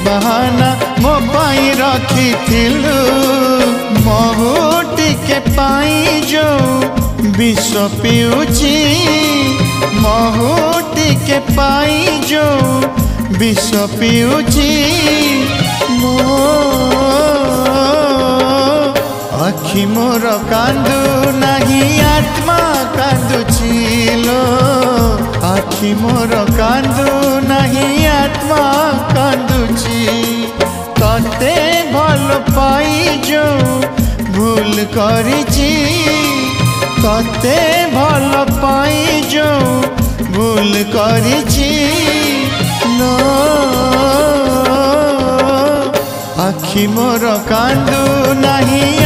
बाहाना मो पाई रखिथिलु महु टिके पाई जो विष पिउची महु टिके पाई जो विष पिउची मो आखि मोर कांदु नहीं आत्मा कांदुची लो आखि मोर कांदु नहीं आत्मा कांदुची तते भल पाई जो भूल करिची तते भल पाई जो भूल करिची लो आखि मोर कांदु नहीं